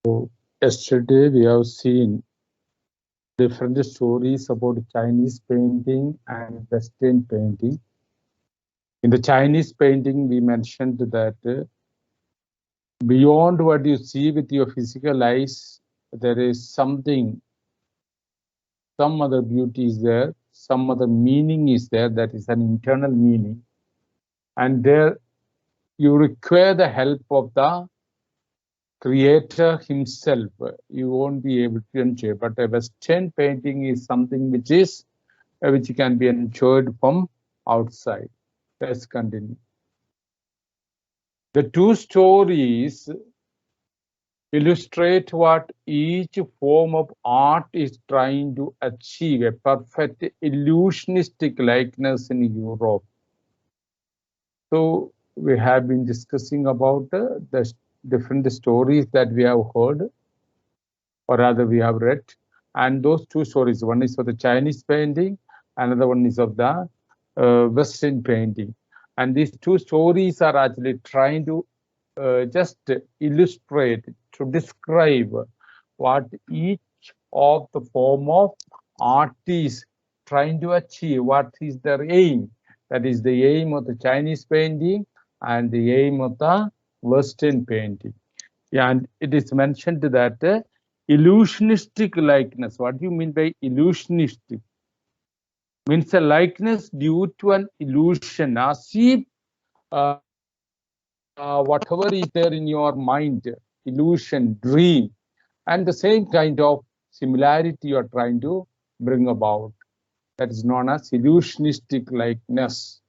So yesterday we have seen different stories about Chinese painting and Western painting. In the Chinese painting, we mentioned that beyond what you see with your physical eyes, there is something, some other beauty is there, some other meaning is there, that is an internal meaning. And there you require the help of the creator himself. You won't be able to enjoy. But a Western painting is something which can be enjoyed from outside. Let's continue. The two stories illustrate what each form of art is trying to achieve, a perfect illusionistic likeness in Europe. So we have been discussing about the different stories that we have heard, or rather we have read. And those two stories, one is of the Chinese painting, another one is of the Western painting. And these two stories are actually trying to just illustrate, to describe what each of the form of art is trying to achieve, what is their aim. That is the aim of the Chinese painting and the aim of the Western painting. Yeah, and it is mentioned that illusionistic likeness. What do you mean by illusionistic? Means a likeness due to an illusion, as if whatever is there in your mind, illusion, dream, and the same kind of similarity you are trying to bring about. That is known as illusionistic likeness.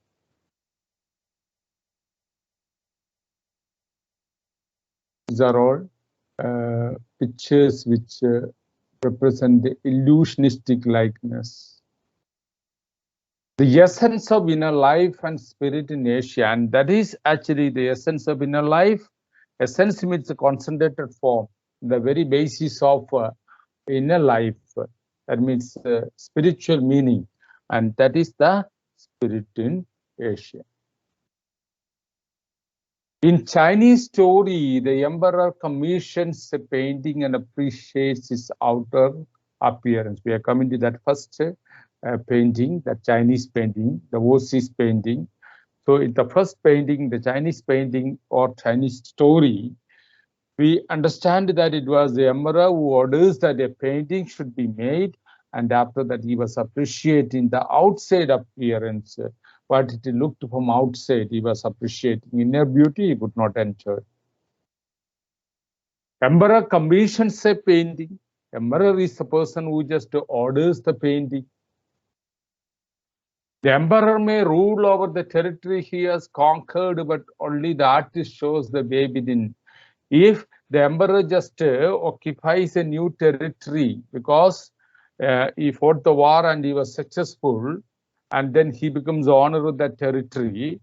These are all pictures which represent the illusionistic likeness. The essence of inner life and spirit in Asia, and that is actually the essence of inner life. Essence means a concentrated form, the very basis of inner life. That means spiritual meaning, and that is the spirit in Asia. In Chinese story, the emperor commissions a painting and appreciates its outer appearance. We are coming to that first painting, the Chinese painting, the Wosis painting. So in the first painting, the Chinese painting or Chinese story, we understand that it was the emperor who orders that a painting should be made, and after that he was appreciating the outside appearance. What it looked from outside, he was appreciating. Inner beauty, he could not enjoy. Emperor commissions a painting. Emperor is the person who just orders the painting. The emperor may rule over the territory he has conquered, but only the artist shows the way within. If the emperor just occupies a new territory because he fought the war and he was successful, and then he becomes owner of that territory,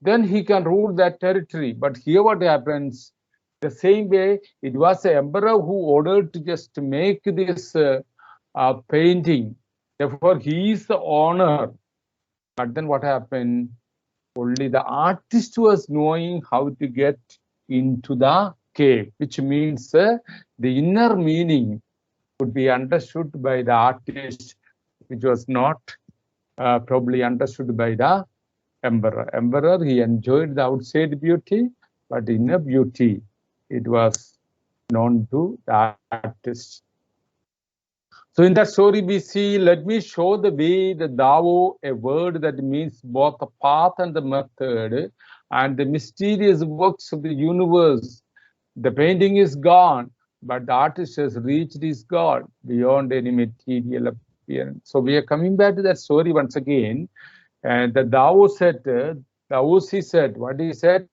then he can rule that territory. But here what happens, the same way, it was the emperor who ordered to just make this painting. Therefore, he is the owner. But then what happened? Only the artist was knowing how to get into the cave, which means the inner meaning could be understood by the artist, which was not probably understood by the emperor. Emperor, he enjoyed the outside beauty, but inner beauty, it was known to the artist. So in that story we see, let me show the way, the Dao, a word that means both the path and the method, and the mysterious works of the universe. The painting is gone, but the artist has reached his God beyond any material appearance. So we are coming back to that story once again. And the Dao said, Daosi said, what he said,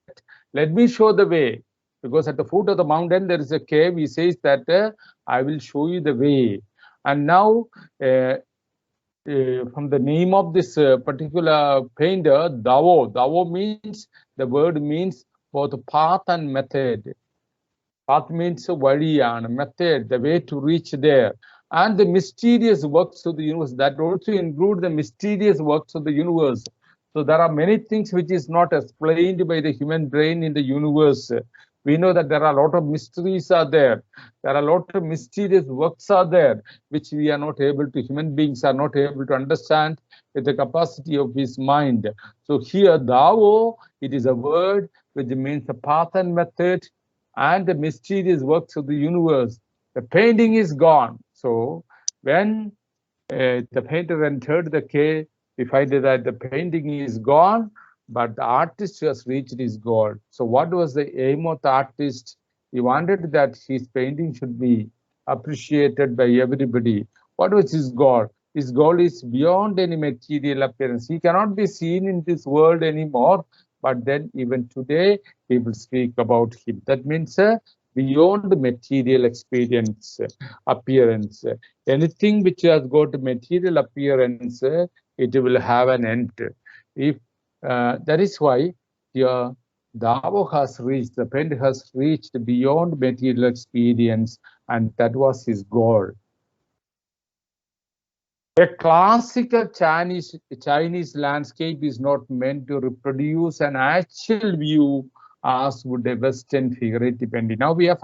let me show the way. Because at the foot of the mountain, there is a cave. He says that I will show you the way. And now, from the name of this particular painter, Dao, Dao means, the word means both path and method. Path means valiyan, method, the way to reach there. And the mysterious works of the universe, that also include the mysterious works of the universe. So there are many things which is not explained by the human brain in the universe. We know that there are a lot of mysteries are there. There are a lot of mysterious works are there, which we are not able to, human beings are not able to understand with the capacity of his mind. So here, Dao, it is a word which means the path and method and the mysterious works of the universe. The painting is gone. So when the painter entered the cave, we find that the painting is gone, but the artist has reached his goal. So what was the aim of the artist? He wanted that his painting should be appreciated by everybody. What was his goal? His goal is beyond any material appearance. He cannot be seen in this world anymore, but then even today, people speak about him. That means beyond material experience, appearance. Anything which has got material appearance, it will have an end. If that is why here Dao has reached, the painter has reached beyond material experience, and that was his goal. A classical Chinese landscape is not meant to reproduce an actual view as would a Western figurative painting. Now we are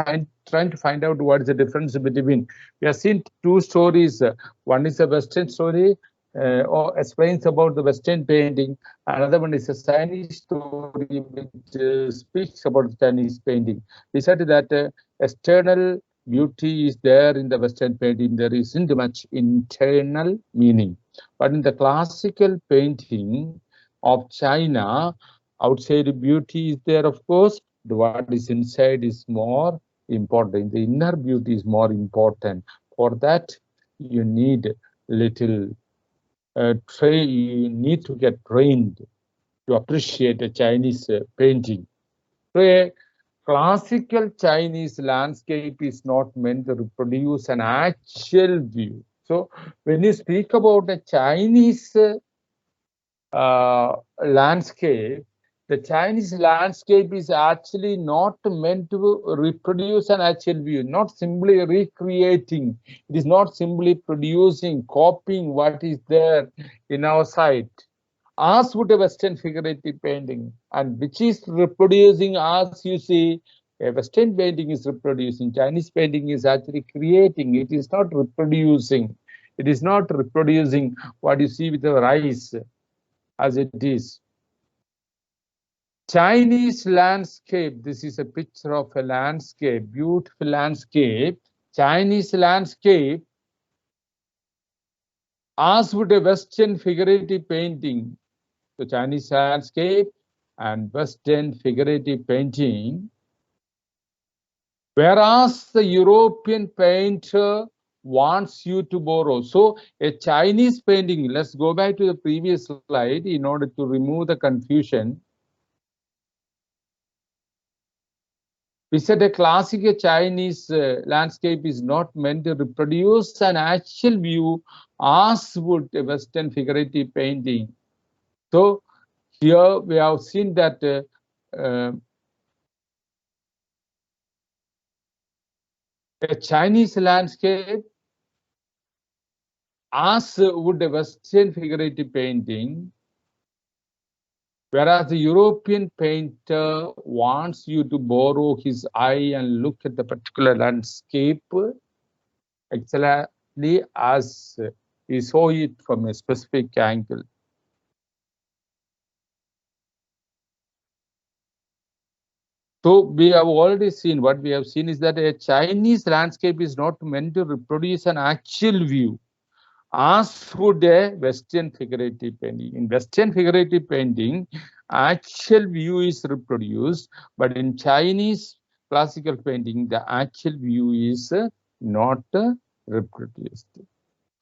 trying to find out what is the difference between. We have seen two stories. One is a Western story, or explains about the Western painting. Another one is a Chinese story which speaks about the Chinese painting. We said that external beauty is there in the Western painting. There isn't much internal meaning. But in the classical painting of China, outside beauty is there, of course. What is inside is more important. The inner beauty is more important. For that, you need little you need to get trained to appreciate a Chinese painting. So a classical Chinese landscape is not meant to reproduce an actual view. So when you speak about a Chinese landscape, the Chinese landscape is actually not meant to reproduce an actual view, not simply recreating. It is not simply producing, copying what is there in our sight, as would a Western figurative painting, and which is reproducing, as you see, a Western painting is reproducing. Chinese painting is actually creating. It is not reproducing. It is not reproducing what you see with our eyes as it is. Chinese landscape, this is a picture of a landscape, beautiful landscape. Chinese landscape, as would a Western figurative painting, the Chinese landscape and Western figurative painting, whereas the European painter wants you to borrow. So a Chinese painting, let's go back to the previous slide in order to remove the confusion. We said a classical Chinese landscape is not meant to reproduce an actual view as would a Western figurative painting. So here we have seen that a Chinese landscape as would a Western figurative painting, whereas the European painter wants you to borrow his eye and look at the particular landscape exactly as he saw it from a specific angle. So we have already seen, what we have seen is that a Chinese landscape is not meant to reproduce an actual view, as would a Western figurative painting. In Western figurative painting, actual view is reproduced, but in Chinese classical painting, the actual view is not reproduced.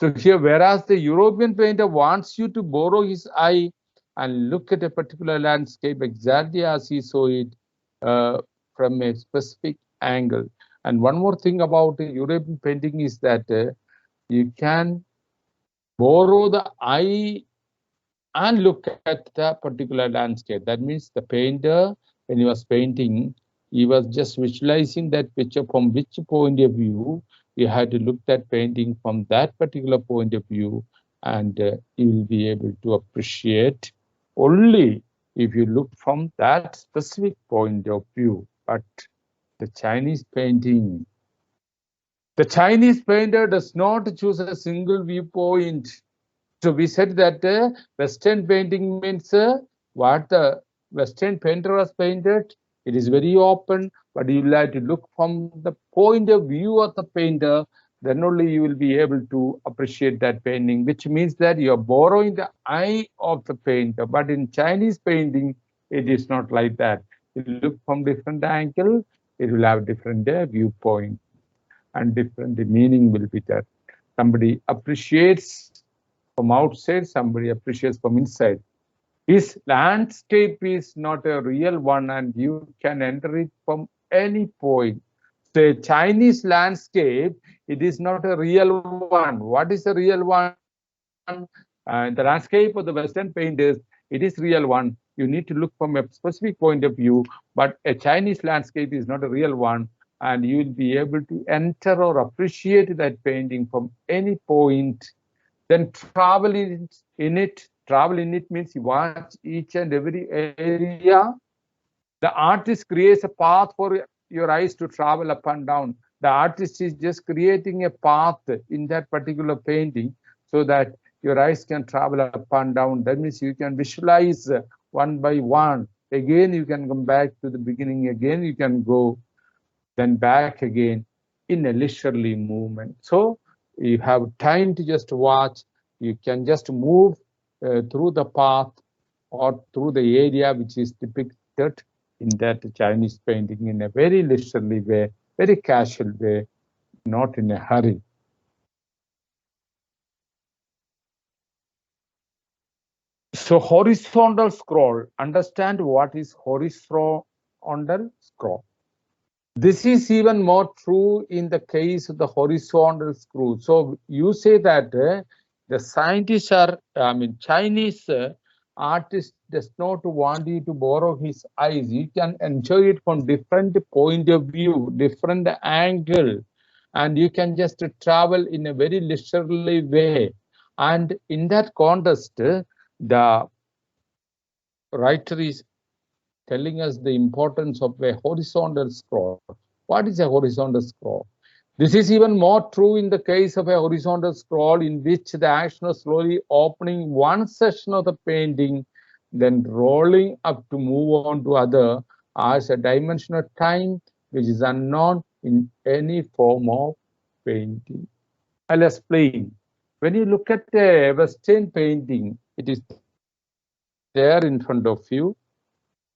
So here, whereas the European painter wants you to borrow his eye and look at a particular landscape exactly as he saw it from a specific angle. And one more thing about European painting is that you can borrow the eye and look at the particular landscape. That means the painter, when he was painting, he was just visualizing that picture from which point of view. You had to look at painting from that particular point of view, and you will be able to appreciate only if you look from that specific point of view. But the Chinese painting. The Chinese painter does not choose a single viewpoint. So we said that Western painting means what the Western painter has painted. It is very open, but you will have to look from the point of view of the painter. Then only you will be able to appreciate that painting, which means that you are borrowing the eye of the painter. But in Chinese painting, it is not like that. You look from different angle, it will have different viewpoint, and different meaning will be there. Somebody appreciates from outside, somebody appreciates from inside. His landscape is not a real one, and you can enter it from any point. The Chinese landscape, it is not a real one. What is a real one? The landscape of the Western painters, it is real one. You need to look from a specific point of view, but a Chinese landscape is not a real one, and you will be able to enter or appreciate that painting from any point. Then travel in it. Travel in it means you watch each and every area. The artist creates a path for your eyes to travel up and down. The artist is just creating a path in that particular painting so that your eyes can travel up and down. That means you can visualize one by one. Again, you can come back to the beginning. Again, you can go then back again in a leisurely movement. So you have time to just watch. You can just move through the path or through the area which is depicted in that Chinese painting in a very leisurely way, very casual way, not in a hurry. So horizontal scroll, understand what is horizontal scroll. This is even more true in the case of the horizontal screw. So you say that the scientists are, Chinese artist does not want you to borrow his eyes. You can enjoy it from different point of view, different angle, and you can just travel in a very leisurely way. And in that context, the writer is telling us the importance of a horizontal scroll. What is a horizontal scroll? This is even more true in the case of a horizontal scroll in which the action is slowly opening one section of the painting, then rolling up to move on to other as a dimension of time which is unknown in any form of painting. I'll explain. When you look at a Western painting, it is there in front of you.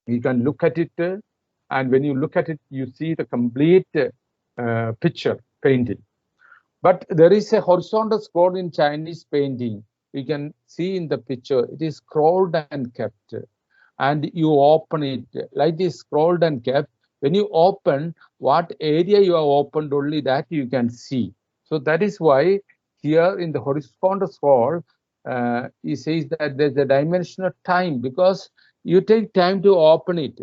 You can look at it, and when you look at it, you see the complete picture painting. But there is a horizontal scroll in Chinese painting. You can see in the picture, it is scrolled and kept. And you open it like this, scrolled and kept. When you open, what area you have opened, only that you can see. So that is why here in the horizontal scroll, he says that there's a dimension of time, because you take time to open it.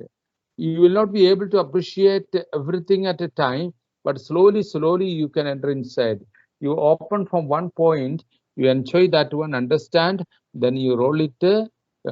You will not be able to appreciate everything at a time, but slowly you can enter inside. You open from one point, you enjoy that one, understand, then you roll it,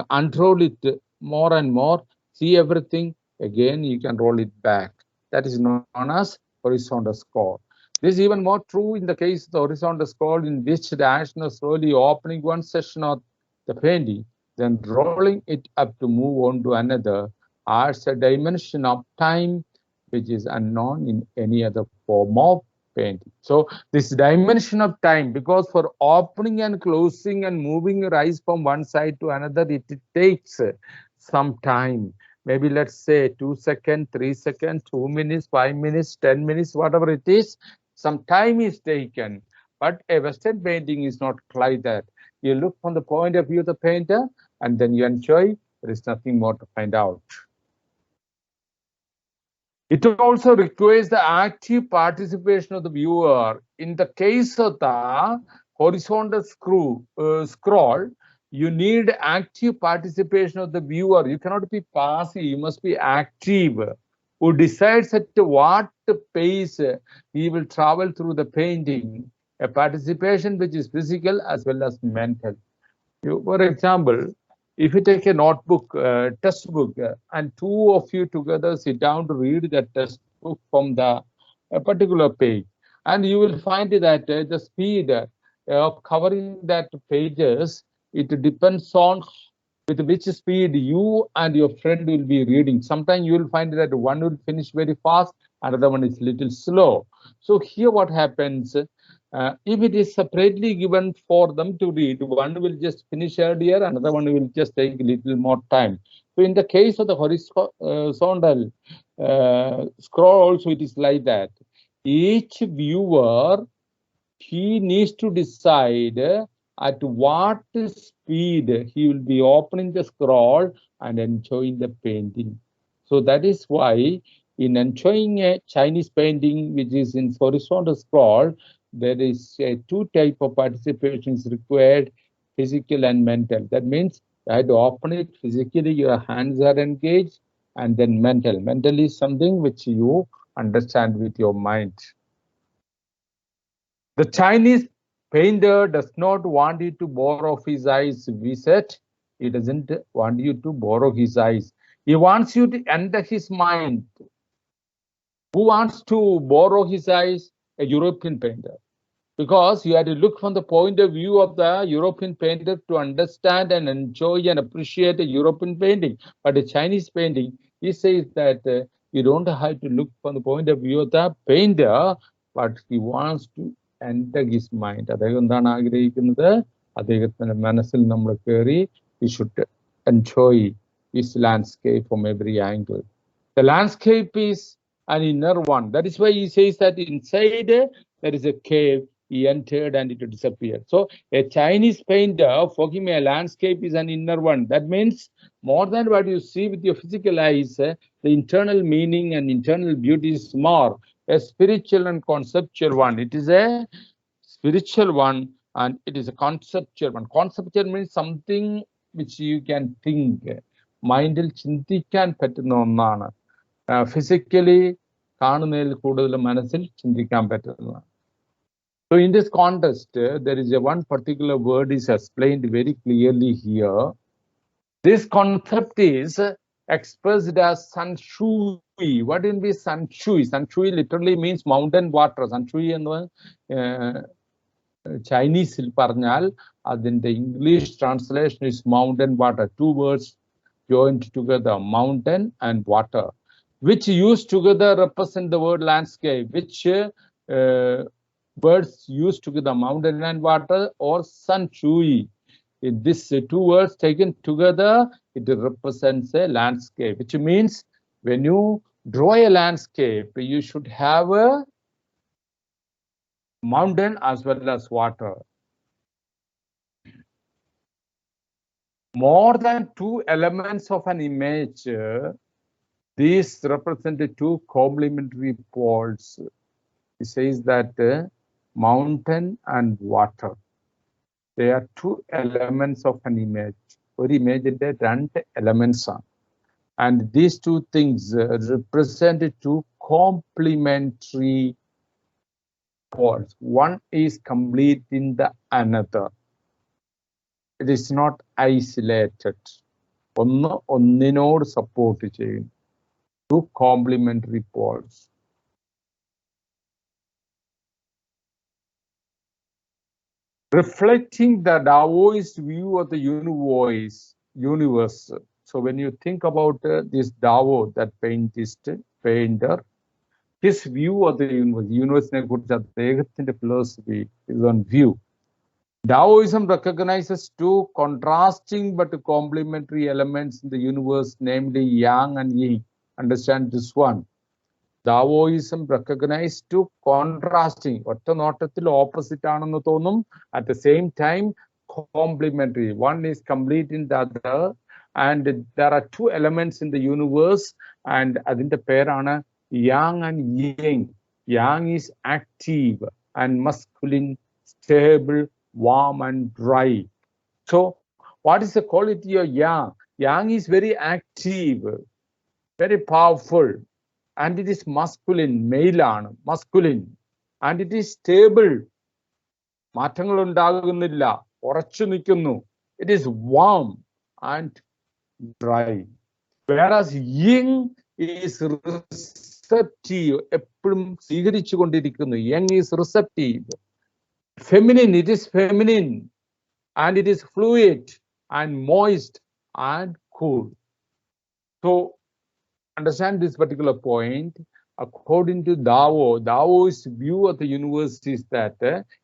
unroll it more and more, see everything, again you can roll it back. That is known as horizontal scroll. This is even more true in the case of the horizontal scroll, in which the action is slowly opening one section of the painting, then rolling it up to move on to another, adds a dimension of time which is unknown in any other form of painting. So this dimension of time, because for opening and closing and moving your eyes from one side to another, it takes some time. Maybe let's say 2 seconds, 3 seconds, 2 minutes, 5 minutes, 10 minutes, whatever it is, some time is taken. But a Western painting is not like that. You look from the point of view of the painter, and then you enjoy. There is nothing more to find out. It also requires the active participation of the viewer. In the case of the horizontal scroll, you need active participation of the viewer. You cannot be passive, you must be active. Who decides at what pace he will travel through the painting. A participation which is physical as well as mental. For example, if you take a notebook, textbook, and two of you together sit down to read that textbook from the particular page, and you will find that the speed of covering that pages, it depends on with which speed you and your friend will be reading. Sometimes you will find that one will finish very fast, another one is little slow. So here what happens, if it is separately given for them to read, one will just finish earlier, another one will just take a little more time. So in the case of the horizontal scroll also, it is like that. Each viewer, he needs to decide at what speed he will be opening the scroll and enjoying the painting. So that is why in enjoying a Chinese painting, which is in horizontal scroll, there is two type of participations required, physical and mental. That means you have to open it physically, your hands are engaged, and then mental. Mental is something which you understand with your mind. The Chinese painter does not want you to borrow his eyes, we said. He doesn't want you to borrow his eyes. He wants you to enter his mind. Who wants to borrow his eyes? A European painter. Because you have to look from the point of view of the European painter to understand and enjoy and appreciate a European painting. But a Chinese painting, he says that you don't have to look from the point of view of the painter, but he wants to enter his mind. അദ്ദേഹം എന്താണ് ആഗ്രഹിക്കുന്നത്? അദ്ദേഹത്തിന്റെ മനസ്സിൽ നമ്മൾ കയറി, he should enjoy his landscape from every angle. The landscape is an inner one. That is why he says that inside there is a cave. He entered and it disappeared. So a Chinese painter, for him, a landscape is an inner one. That means more than what you see with your physical eyes, the internal meaning and internal beauty is more a spiritual and conceptual one. It is a spiritual one and it is a conceptual one. Conceptual means something which you can think. Mindil ചിന്തിക്കാൻ പറ്റുന്ന ഒന്നാണ്. Physically കാണുന്നതിൽ കൂടുതൽ മനസ്സിൽ ചിന്തിക്കാൻ പറ്റുന്നതാണ്. So in this context, there is one particular word is explained very clearly here. This concept is expressed as San Shui. What will be San Shui? San Shui literally means mountain water. San Shui എന്ന് ചൈനീസിൽ പറഞ്ഞാൽ അതിന്റെ English translation is mountain water. Two words joined together, mountain and water, which used together represent the word landscape, which words used together, mountain and water or San Shui. These two words taken together, it represents a landscape, which means when you draw a landscape, you should have a mountain as well as water. More than two elements of an image, these represent two complementary poles. It says that mountain and water, they are two elements of an image. One image is two elements, and these two things represent two complementary poles. One is completing the another. It is not isolated. ഒന്ന് ഒന്നിനോട് support ചെയ്യും. Two complementary poles. Reflecting the Taoist view of the universe. So when you think about this Dao, that painter, his view of the universe, philosophy is on view. Taoism recognizes two contrasting but complementary elements in the universe, namely Yang and Yin. Understand this one. Taoism recognizes two contrasting, ഒറ്റ നോട്ടത്തിൽ opposite ആണെന്ന് തോന്നും, at the same time complementary. One is completing the other, and there are two elements in the universe, and അതിന്റെ പേരാണ് Yang and Yin. Yang is active and masculine, stable, warm and dry. So what is the quality of Yang? Yang is very active, very powerful, and it is masculine, male ആണ്, masculine, and it is stable. മാറ്റങ്ങൾ ഉണ്ടാകുന്നില്ല, ഉറച്ചു നിൽക്കുന്നു. It is warm, and dry. Whereas yin is receptive. Yang is receptive. Feminine, it is feminine. And it is fluid and moist and cool. So understand this particular point. According to Dao's view of the universe is that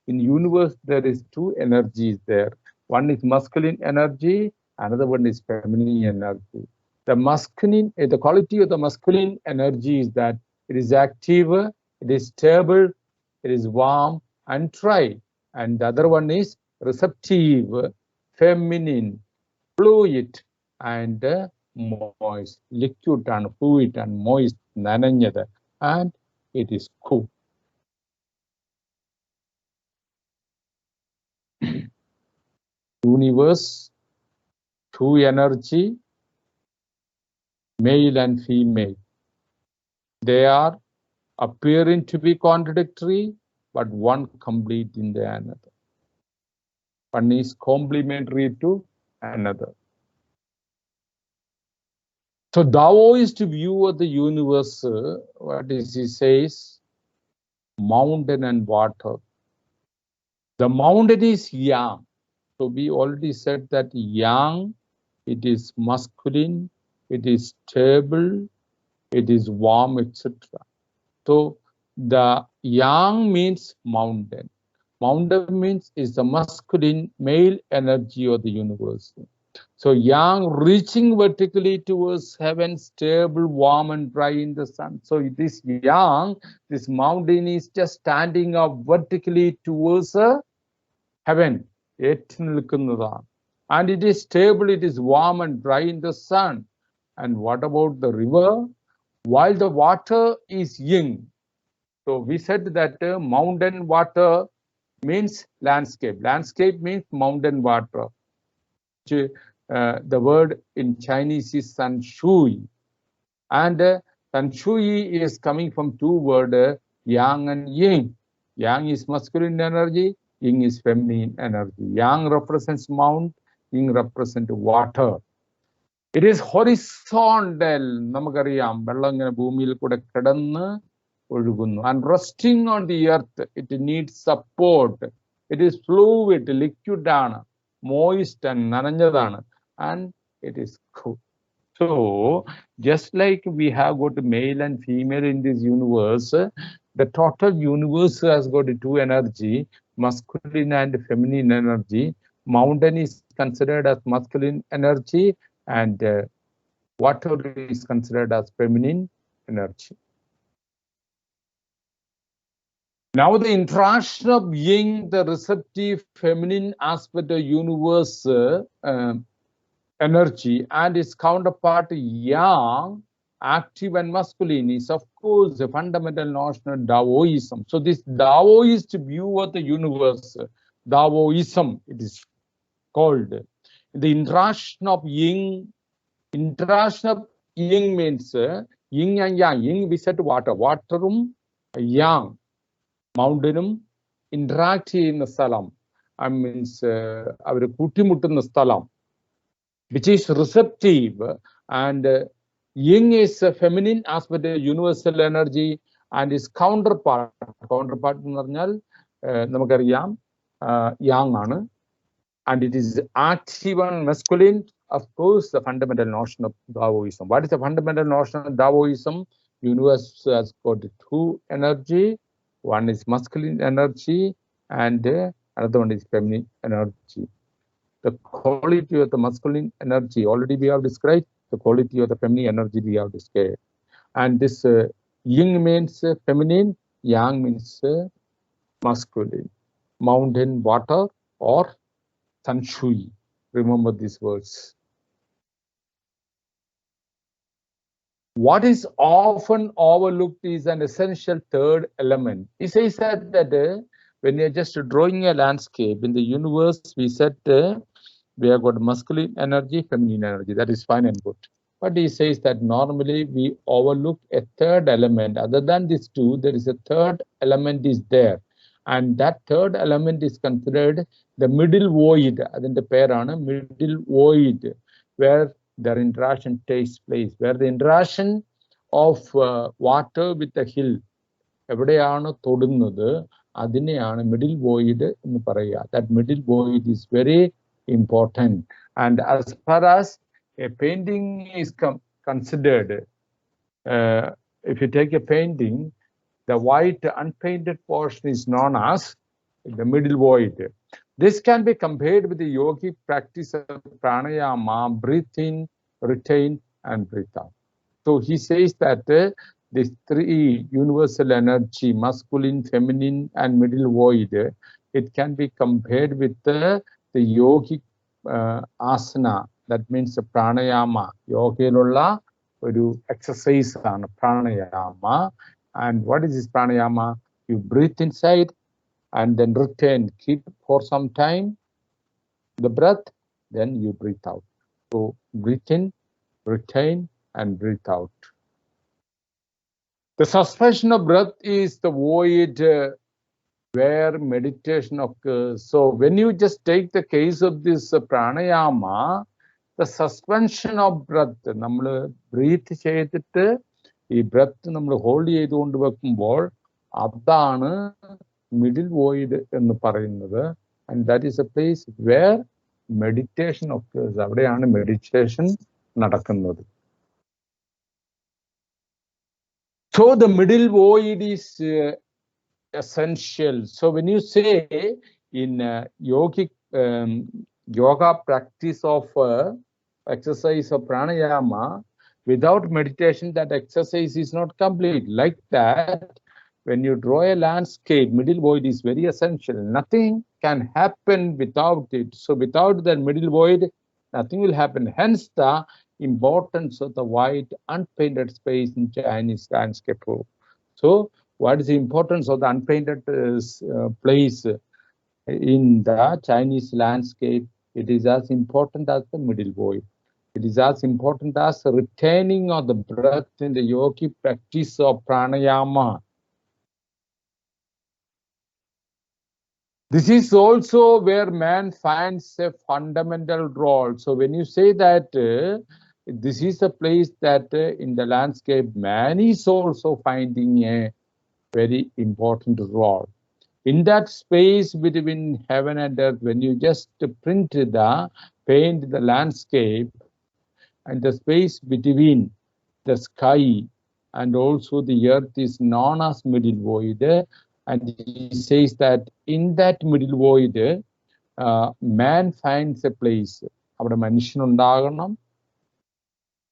in universe there is two energies there. One is masculine energy, another one is feminine energy. The quality of the masculine energy is that it is active, it is stable, it is warm and dry. And the other one is receptive, feminine, fluid and moist, liquid and fluid and moist, and it is cool. Universe, two energy, male and female. They are appearing to be contradictory, but one completing the another. One is complementary to another. So Daoist view of the universe, what is he says? Mountain and water. The mountain is yang. So we already said that yang, it is masculine, it is stable, it is warm, etc. So the yang means mountain. Mountain means is the masculine male energy of the universe. So yang reaching vertically towards heaven, stable, warm and dry in the sun. So this yang, this mountain is just standing up vertically towards heaven. And it is stable, it is warm and dry in the sun. And what about the river? While the water is yin. So we said that mountain water means landscape. Landscape means mountain water. The word in Chinese is san shui. And san shui is coming from two words, yang and yin. Yang is masculine energy, yin is feminine energy. Yang represents mount, yin represents water. It is horizontal. Namakariam, Belangana Bumil kuda kadanna ozhugunnu. And resting on the earth, it needs support. It is fluid, liquid, moist and nananjadana. And it is cool. So, just like we have got male and female in this universe, the total universe has got two energy, masculine and feminine energy. Mountain is considered as masculine energy and water is considered as feminine energy. Now the interaction of yin, the receptive feminine aspect of universe energy, and its counterpart yang, active and masculine, is of course a fundamental notion of Daoism. So this Daoist view of the universe, Daoism, it is called. The interaction of yin means yin and yang. Yin we said water, yang, mountain interact in the salam. I means our kutimutun salam, which is receptive, and yin is a feminine aspect of universal energy, and its counterpart എന്ന് പറഞ്ഞാൽ നമുക്കറിയാം yang ആണ്, and it is active and masculine. Of course, the fundamental notion of Daoism. What is the fundamental notion of Daoism? Universe has got two energy. One is masculine energy and another one is feminine energy. The quality of the masculine energy already we have described. The quality of the feminine energy we have described. And this yin means feminine, yang means masculine. Mountain, water, or san shui. Remember these words. What is often overlooked is an essential third element. He says that when you're just drawing a landscape in the universe, we said we have got masculine energy, feminine energy. That is fine and good. But he says that normally we overlook a third element. Other than these two, there is a third element is there. And that third element is considered the middle void. Adinte perana middle void. where their interaction takes place, where the interaction of water with the hill, എവിടെയാണ് തൊടുന്നത് അതിനെയാണ് middle void എന്ന് പറയുക. That middle void is very important. And as far as a painting is considered, if you take a painting, the white unpainted portion is known as the middle void. This can be compared with the yogic practice of pranayama, breathe in, retain, and breathe out. So he says that these three universal energy, masculine, feminine, and middle void, it can be compared with the yogic asana. That means the pranayama. Yogilulla oru exercise aanu pranayama. And what is this pranayama? You breathe inside and then retain, keep for some time the breath, then you breathe out. So breathe in, retain, and breathe out. The suspension of breath is the void where meditation occurs. So when you just take the case of this pranayama, the suspension of breath, നമ്മൾ breathe ചെയ്തിട്ട് ഈ breath നമ്മൾ hold ചെയ്തുകൊണ്ട് വെക്കുമ്പോൾ അതാണ് middle void എന്ന് പറയുന്നത്. And that is a place where meditation occurs. അവിടെയാണ് meditation നടക്കുന്നത്. So the middle void is essential. So when you say in yogic yoga practice of exercise of pranayama, without meditation that exercise is not complete. Like that, when you draw a landscape, middle void is very essential. Nothing can happen without it. So without that middle void, nothing will happen. Hence the importance of the white unpainted space in Chinese landscape. So what is the importance of the unpainted place in the Chinese landscape? It is as important as the middle void. It is as important as retaining of the breath in the yogic practice of pranayama. This is also where man finds a fundamental role. So when you say that this is a place that in the landscape, man is also finding a very important role. In that space between heaven and earth, when you just paint the landscape, and the space between the sky and also the earth is known as middle void. And he says that in that middle void, man finds a place.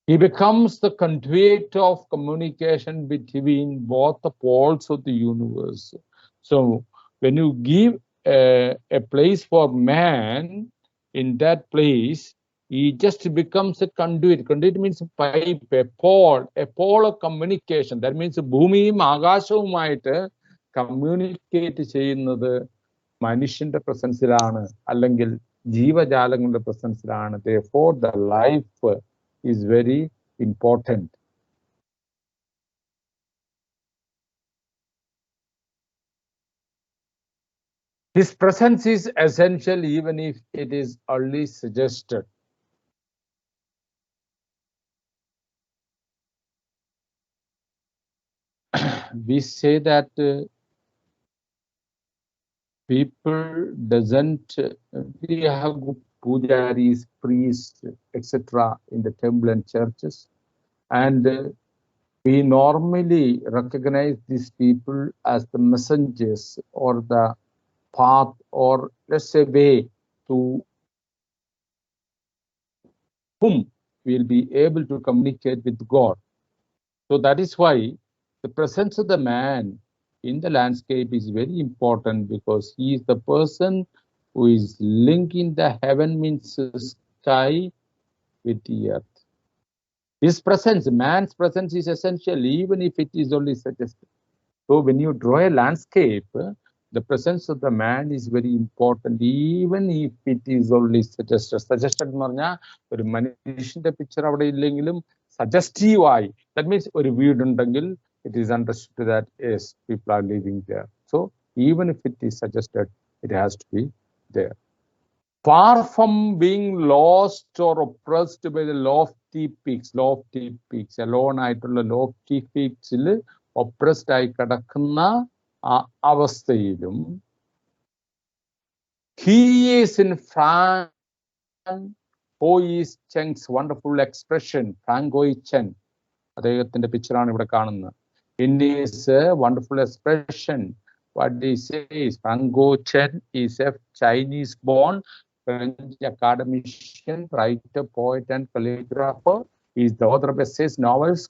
He becomes the conduit of communication between both the poles of the universe. So when you give a place for man, in that place, he just becomes a conduit. Conduit means a pipe, a pole of communication. That means ഭൂമിയും ആകാശവുമായിട്ട് communicate ചെയ്യുന്നത് മനുഷ്യന്റെ പ്രസൻസിലാണ്, അല്ലെങ്കിൽ ജീവജാലങ്ങളുടെ പ്രസൻസിലാണ്. Therefore, the life is very important. His presence is essential even if it is only suggested. We say that people doesn't, we have pujaris, priests, etc. in the temple and churches, and we normally recognize these people as the messengers or the path, or let's say way to whom we'll be able to communicate with God. So that is why the presence of the man in the landscape is very important, because he is the person who is linking the heaven, means sky, with the earth. His presence, man's presence, is essential even if it is only suggested. So when you draw a landscape, the presence of the man is very important even if it is only suggested. Suggested എന്ന് പറഞ്ഞാൽ ഒരു മനുഷ്യന്റെ picture അവിടെ ഇല്ലെങ്കിലും സജസ്റ്റീവായി, that means ഒരു വീടുണ്ടെങ്കിൽ it is understood that yes, people are living there. So even if it is suggested, it has to be there. far from being lost or oppressed by the lofty peaks, alone ആയിട്ടുള്ള lofty peaksൽ oppressed ആയി കിടക്കുന്ന അവസ്ഥയിലും he is in Francois Cheng's wonderful expression, Francois Cheng, അദ്ദേഹത്തിന്റെ പിക്ചറാണ് ഇവിടെ കാണുന്നത്. In his wonderful expression, what he says, Francois Chen is a Chinese-born French academician, writer, poet, and calligrapher. He is the author of essays, novels,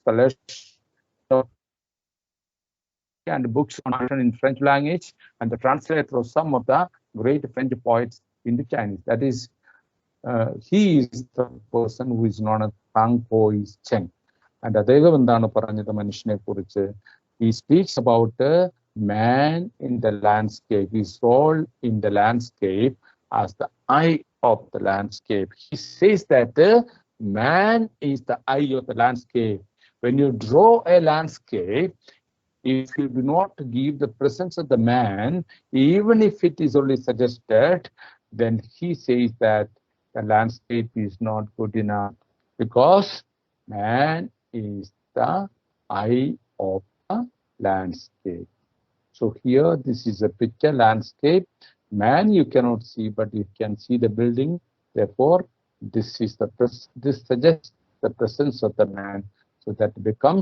and books on in French language, and the translator of some of the great French poets into Chinese. That is, he is the person who is known as Francois Cheng. And അദ്ദേഹം എന്താണ് പറഞ്ഞത് മനുഷ്യനെ കുറിച്ച്? He speaks about man in the landscape, his role in the landscape as the eye of the landscape. He says that man is the eye of the landscape. When you draw a landscape, if you do not give the presence of the man, even if it is only suggested, then he says that the landscape is not good enough, because man is the eye of the landscape. So here, this is a picture landscape. Man you cannot see, but you can see the building. Therefore, this suggests the presence of the man, so that becomes